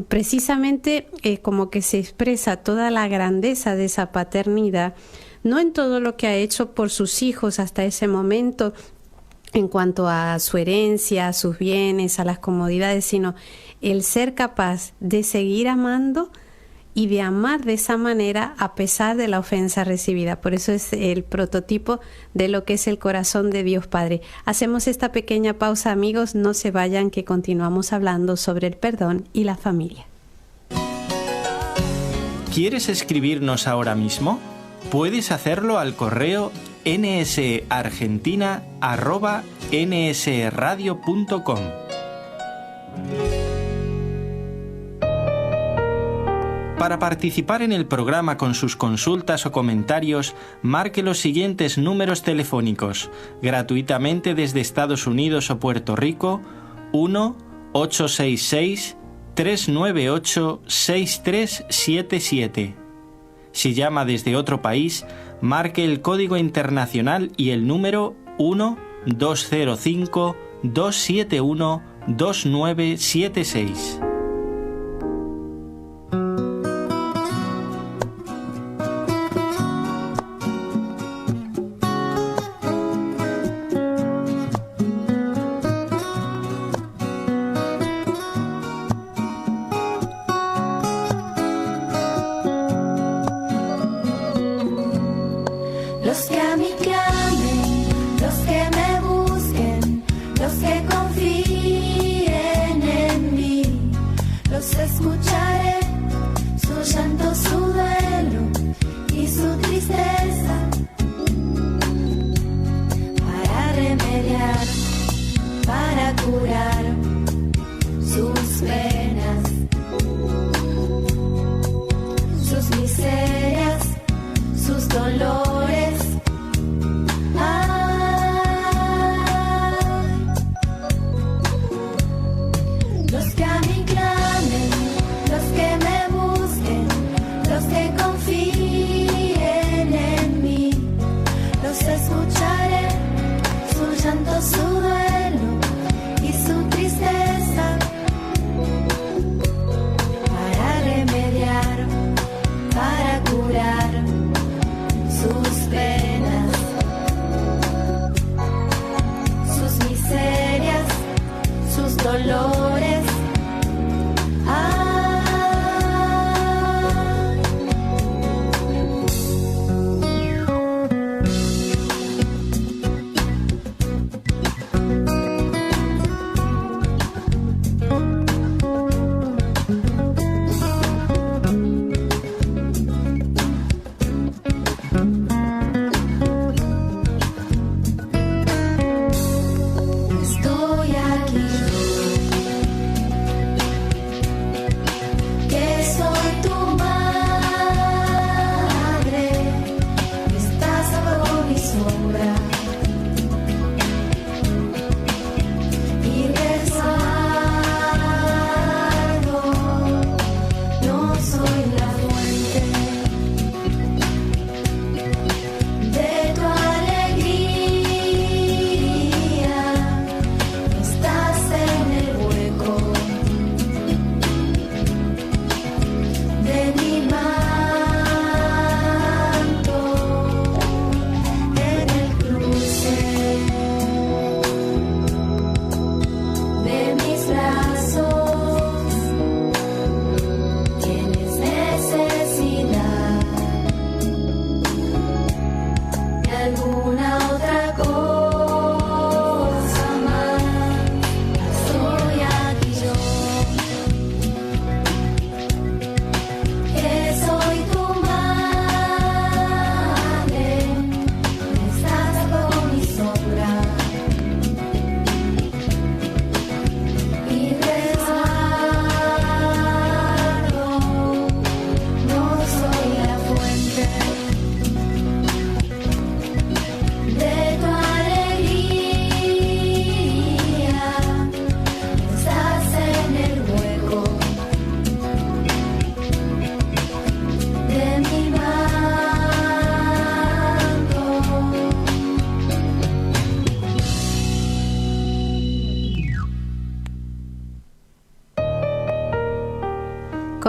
S2: Precisamente como que se expresa toda la grandeza de esa paternidad, no en todo lo que ha hecho por sus hijos hasta ese momento, en cuanto a su herencia, a sus bienes, a las comodidades, sino el ser capaz de seguir amando y de amar de esa manera a pesar de la ofensa recibida. Por eso es el prototipo de lo que es el corazón de Dios Padre. Hacemos esta pequeña pausa, amigos, no se vayan, que continuamos hablando sobre el perdón y la familia.
S1: ¿Quieres escribirnos ahora mismo? Puedes hacerlo al correo nsargentina@nsradio.com. Para participar en el programa con sus consultas o comentarios, marque los siguientes números telefónicos, gratuitamente desde Estados Unidos o Puerto Rico: 1-866-398-6377. Si llama desde otro país, marque el código internacional y el número 1-205-271-2976.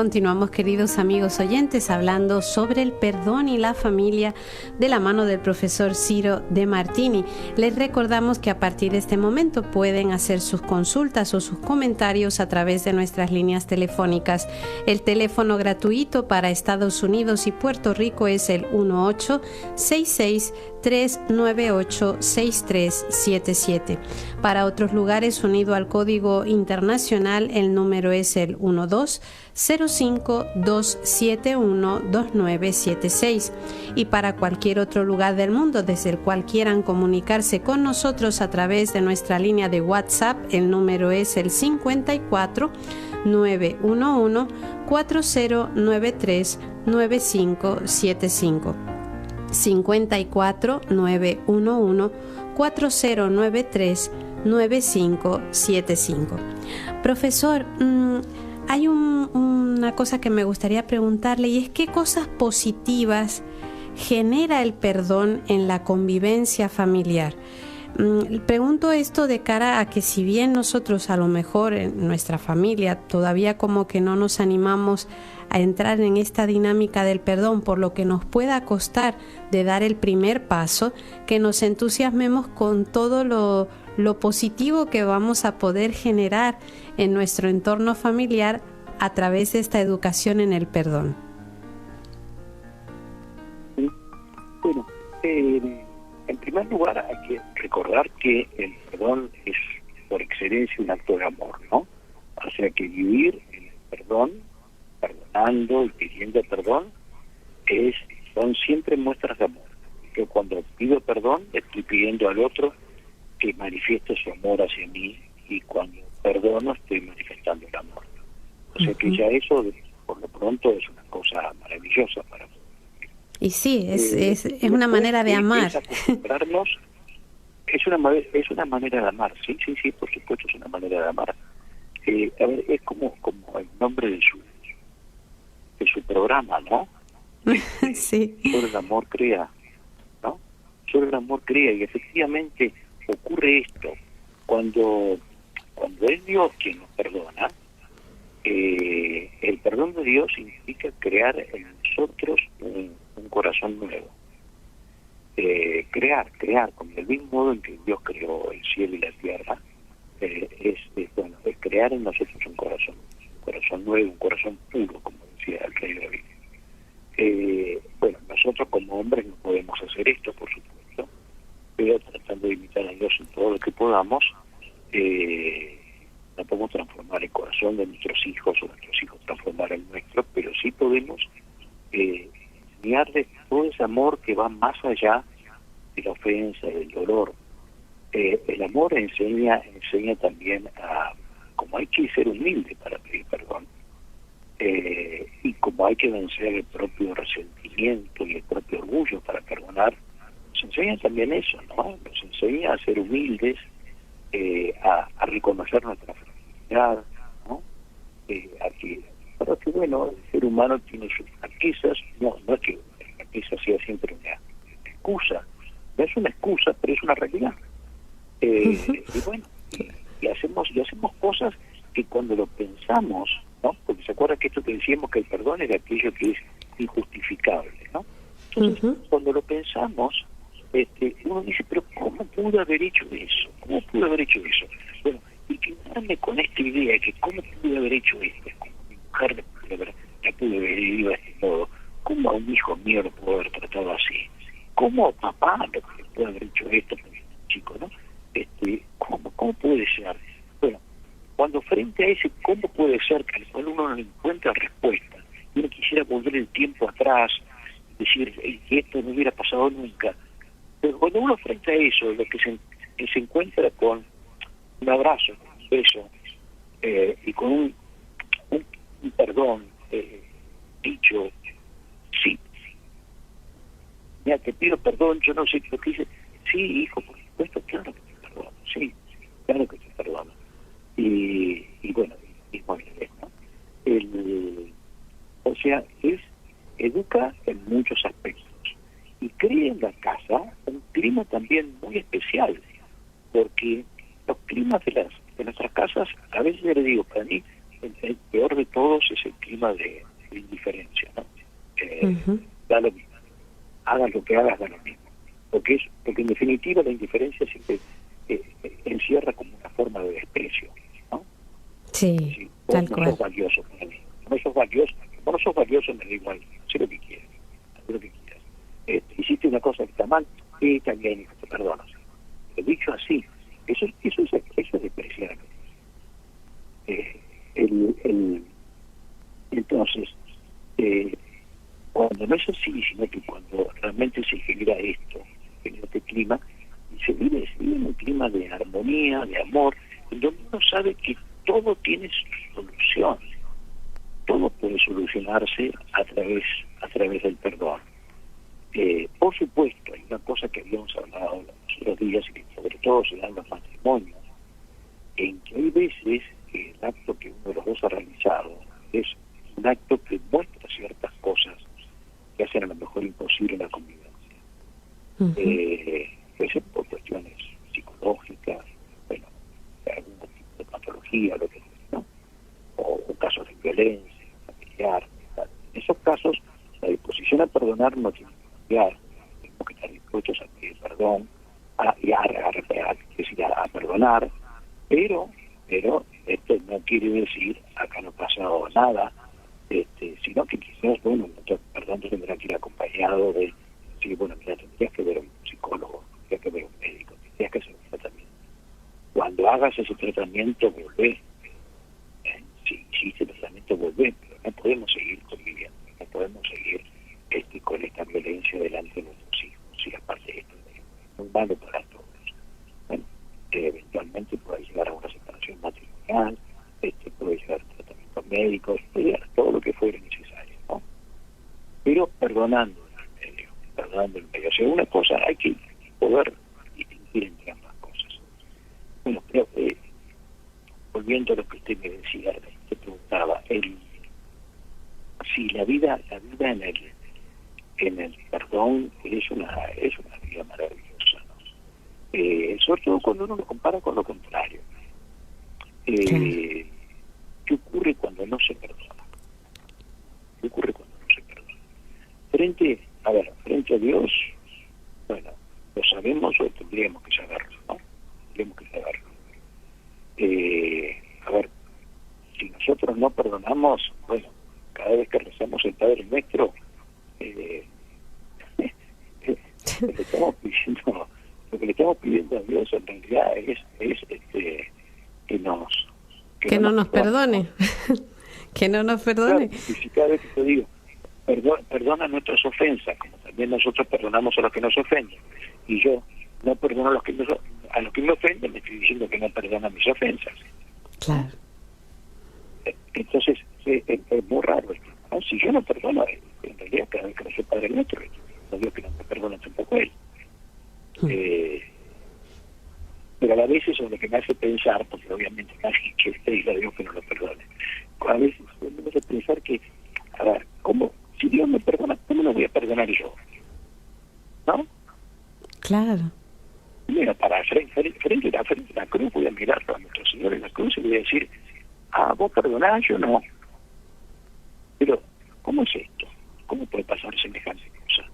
S2: Continuamos, queridos amigos oyentes, hablando sobre el perdón y la familia de la mano del profesor Ciro de Martini. Les recordamos que a partir de este momento pueden hacer sus consultas o sus comentarios a través de nuestras líneas telefónicas. El teléfono gratuito para Estados Unidos y Puerto Rico es el 1866-398-6377. Para otros lugares, unido al código internacional, el número es el 1205-271-2976. Y para cualquier otro lugar del mundo desde el cual quieran comunicarse con nosotros a través de nuestra línea de WhatsApp, el número es el 54 911 4093 9575. 54 911 4093 9575. Profesor, hay una cosa que me gustaría preguntarle, y es qué cosas positivas genera el perdón en la convivencia familiar. Pregunto esto de cara a que, si bien nosotros a lo mejor en nuestra familia todavía como que no nos animamos a entrar en esta dinámica del perdón, por lo que nos pueda costar de dar el primer paso, que nos entusiasmemos con todo lo positivo que vamos a poder generar en nuestro entorno familiar a través de esta educación en el perdón.
S3: Bueno, en primer lugar hay que recordar que el perdón es por excelencia un acto de amor, ¿no? O sea que vivir en el perdón, perdonando y pidiendo perdón, son siempre muestras de amor. Yo cuando pido perdón estoy pidiendo al otro que manifieste su amor hacia mí, y cuando perdono estoy manifestando el amor. O sea que ya eso, por lo pronto, es una cosa maravillosa para mí.
S2: Y sí, es una manera de amar.
S3: Es una manera de amar, sí, por supuesto es una manera de amar. A ver, es como el nombre de su programa, ¿no?
S2: Sí.
S3: Solo el amor crea, ¿no? Solo el amor crea, y efectivamente ocurre esto. Cuando es Dios quien nos perdona, el perdón de Dios significa crear en nosotros un corazón nuevo. Crear, como del mismo modo en que Dios creó el cielo y la tierra, es crear en nosotros un corazón nuevo, un corazón puro, como decía el rey David. Nosotros como hombres no podemos hacer esto, por supuesto, pero tratando de imitar a Dios en todo lo que podamos, no podemos transformar el corazón de nuestros hijos o nuestros hijos transformar el nuestro, pero sí podemos enseñarles todo ese amor que va más allá de la ofensa, del dolor. El amor enseña también a cómo hay que ser humilde para pedir perdón, y cómo hay que vencer el propio resentimiento y el propio orgullo para perdonar. Nos enseña también eso, ¿no? Nos enseña a ser humildes, a reconocer nuestra fragilidad, ¿no? Pero que bueno, el ser humano tiene sus fraquezas, no es que la fraqueza sea siempre una excusa, no es una excusa, pero es una realidad. Y bueno, y hacemos cosas que cuando lo pensamos, ¿no? Porque se acuerda que esto que decíamos, que el perdón es aquello que es injustificable, ¿no? Entonces, cuando lo pensamos, uno dice, pero ¿cómo pude haber hecho eso? ¿Cómo pude haber hecho eso? Bueno, y quedarme con esta idea de que ¿cómo pude haber hecho esto? ¿Cómo mi mujer la pude haber herido de este modo? ¿Cómo a un hijo mío lo puedo haber tratado así? ¿Cómo a papá lo puede haber hecho esto con este chico, no? ¿Cómo puede ser? Bueno, cuando frente a ese ¿cómo puede ser?, que al cual uno no encuentra respuesta, y uno quisiera volver el tiempo atrás, decir que esto no hubiera pasado nunca, pero cuando uno frente a eso, lo que se encuentra con un abrazo, con un beso, y con un perdón dicho, sí, mira, te pido perdón, yo no sé qué dice, sí, hijo, por supuesto, claro que te perdono, sí, claro que te perdono. Y bueno, y muy bien, ¿no? O sea, educa en muchos aspectos y crea en la casa un clima también muy especial, porque los climas de nuestras casas, a veces le digo, para mí el peor de todos es el clima de indiferencia, ¿no?
S2: Ujú.
S3: Da lo mismo. Hagas lo que hagas, da lo mismo. Porque en definitiva la indiferencia siempre encierra como una forma de desprecio, ¿no?
S2: Sí,
S3: Si vos
S2: tal
S3: no
S2: cual.
S3: sos valioso para mí, no sos valioso, vos no sos valioso, me da igual, sé lo que quieras, haz lo que quieras. Hiciste una cosa que está mal, está bien, hijo, te perdono. Pero dicho así, eso es despreciar. Entonces, cuando no es así, sino que cuando realmente se genera esto, genera este clima, y se vive en un clima de armonía, de amor, en donde uno sabe que todo tiene su solución, todo puede solucionarse a través del perdón. Por supuesto, hay una cosa que habíamos hablado los otros días y que sobre todo se da en los matrimonios, en que hay veces que el acto que uno de los dos ha realizado es un acto que muestra ciertas cosas que hacen a lo mejor imposible la convivencia. Puede ser por cuestiones psicológicas, bueno, de algún tipo de patología, lo que sea, ¿no? O casos de violencia familiar. Tal. En esos casos, la disposición a perdonar no tiene que cambiar. Tenemos que estar dispuestos a pedir perdón, a perdonar, pero esto no quiere decir acá no ha pasado nada, sino que quizás, bueno, nuestro perdón tendrá que ir acompañado de decir, bueno, mira, tendrías que ver a un psicólogo, tendrías que ver a un médico, tendrías que hacer un tratamiento. Cuando hagas ese tratamiento, volvé. Si hiciste el tratamiento, volvé, pero no podemos seguir conviviendo, no podemos seguir con esta violencia delante de nuestros hijos. Y aparte de esto es muy malo para todos. Bueno, eventualmente puede llegar a una separación matrimonial, puede llegar a tratamientos médicos, puede llegar a todo lo que fuera necesario, ¿no? Pero perdonando en medio. O sea, una cosa hay que poder distinguir entre ambas cosas. Bueno, pero volviendo a lo que usted me decía, te preguntaba, si la vida en el perdón es una vida maravillosa, ¿no? Sobre todo cuando uno lo compara con lo contrario. ¿Qué ocurre cuando no se perdona? ¿Qué ocurre cuando no se perdona? Frente a Dios, bueno, lo sabemos o tendríamos que saberlo, ¿no? Tendríamos que saberlo. Si nosotros no perdonamos, bueno, cada vez que rezamos el Padre Nuestro, lo que le estamos pidiendo a Dios en realidad es
S2: que no nos perdone. Que no nos perdone.
S3: Claro, y si cada vez que te digo, perdona nuestras ofensas, como también nosotros perdonamos a los que nos ofenden, y yo no perdono a los que me ofenden, me estoy diciendo que no perdonan mis ofensas.
S2: Claro.
S3: Entonces, es muy raro esto, ¿no? Si yo no perdono, en realidad cada vez que no soy Padre Nuestro, no digo que no me perdona tampoco él. Pero a la vez eso es lo que me hace pensar, porque obviamente nadie quiere pedirle a Dios que no lo perdone. A veces me hace pensar que, a ver, si Dios me perdona, ¿cómo lo voy a perdonar yo? ¿No?
S2: Claro.
S3: Mira, frente a la cruz voy a mirar a nuestro Señor en la cruz y voy a decir, vos perdonás, yo no. Pero, ¿cómo es esto? ¿Cómo puede pasar semejante cosa?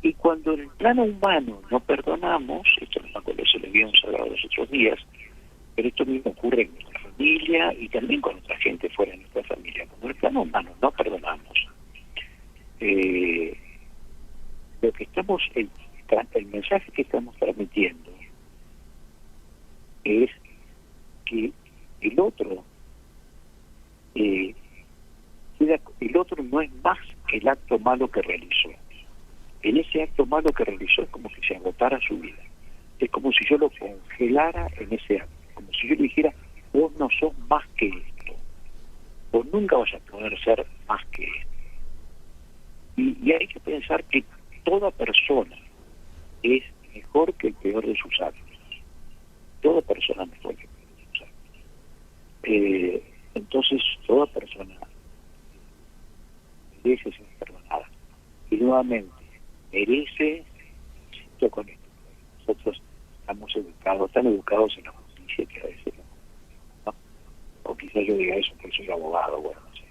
S3: Y cuando en el plano humano no perdonamos, esto no me acuerdo si lo habíamos hablado los otros días, pero esto mismo ocurre en nuestra familia y también con otra gente fuera de nuestra familia. Cuando en el plano humano no perdonamos, lo que el mensaje que estamos transmitiendo es que el otro no es más que el acto malo que realizó. En ese acto malo que realizó es como si se agotara su vida. Es como si yo lo congelara en ese acto. Como si yo le dijera, vos no sos más que esto. Vos nunca vas a poder ser más que esto. Y hay que pensar que toda persona es mejor que el peor de sus actos. Toda persona es mejor que el peor de sus actos. Entonces, toda persona merece ser perdonada. Y nuevamente, merece, insisto con esto, nosotros estamos tan educados en la justicia que a veces no quizás yo diga eso porque soy abogado, bueno, no sé,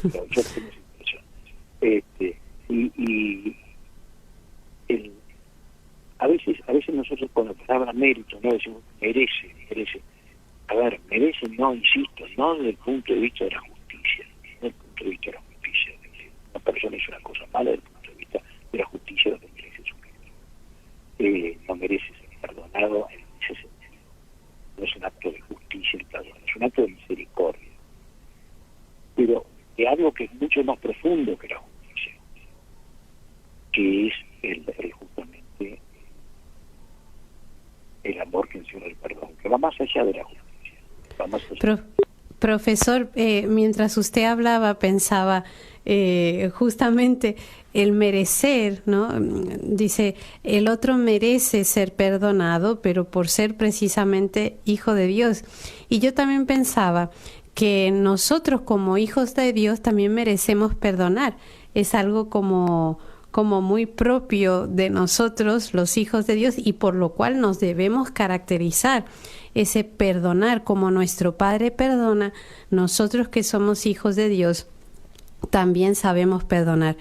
S3: pero yo tengo esa impresión. A veces nosotros con la palabra mérito no decimos merece. A ver, merece, no, insisto, no desde el punto de vista de la justicia, no desde el punto de vista de la justicia, de que una persona hizo una cosa mala desde el punto de vista de la justicia, lo que merece es un mérito. No merece ser perdonado en ese sentido. No es un acto de justicia el perdón, es un acto de misericordia. Pero de algo que es mucho más profundo que la justicia, que es justamente el amor que encierra el perdón, que va más allá de la justicia.
S2: Profesor, mientras usted hablaba, pensaba justamente el merecer, ¿no? Dice, el otro merece ser perdonado, pero por ser precisamente hijo de Dios. Y yo también pensaba que nosotros como hijos de Dios también merecemos perdonar. Es algo como muy propio de nosotros, los hijos de Dios, y por lo cual nos debemos caracterizar. Ese perdonar como nuestro Padre perdona, nosotros que somos hijos de Dios también sabemos perdonar.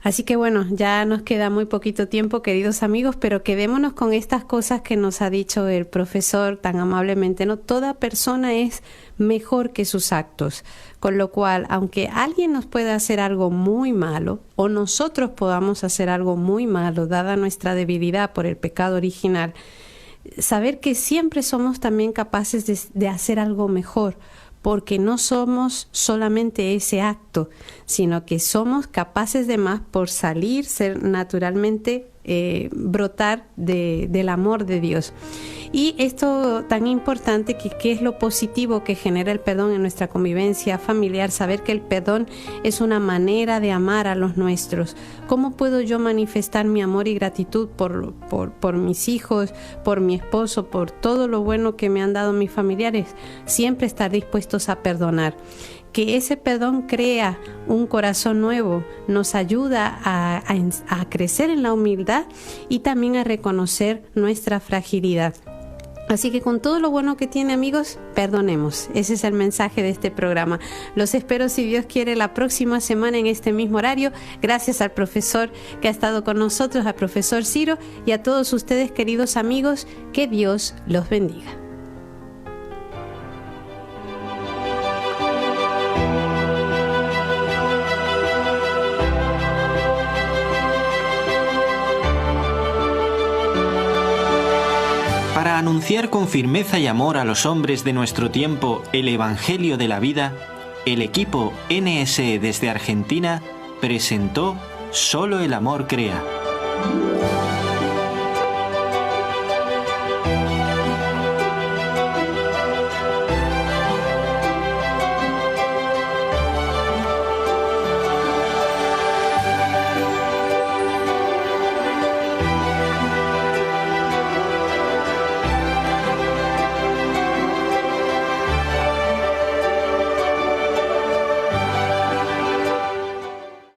S2: Así que bueno, ya nos queda muy poquito tiempo, queridos amigos, pero quedémonos con estas cosas que nos ha dicho el profesor tan amablemente, ¿no? Toda persona es mejor que sus actos, con lo cual, aunque alguien nos pueda hacer algo muy malo, o nosotros podamos hacer algo muy malo, dada nuestra debilidad por el pecado original, saber que siempre somos también capaces de hacer algo mejor, porque no somos solamente ese acto, sino que somos capaces de más por salir, ser naturalmente, brotar del amor de Dios. Y esto tan importante que es lo positivo que genera el perdón en nuestra convivencia familiar, saber que el perdón es una manera de amar a los nuestros. ¿Cómo puedo yo manifestar mi amor y gratitud por mis hijos, por mi esposo, por todo lo bueno que me han dado mis familiares? Siempre estar dispuestos a perdonar. Que ese perdón crea un corazón nuevo, nos ayuda a crecer en la humildad y también a reconocer nuestra fragilidad. Así que con todo lo bueno que tiene, amigos, perdonemos. Ese es el mensaje de este programa. Los espero, si Dios quiere, la próxima semana en este mismo horario. Gracias al profesor que ha estado con nosotros, al profesor Ciro, y a todos ustedes, queridos amigos, que Dios los bendiga.
S1: Para anunciar con firmeza y amor a los hombres de nuestro tiempo el Evangelio de la vida, el equipo NSE desde Argentina presentó Solo el amor crea.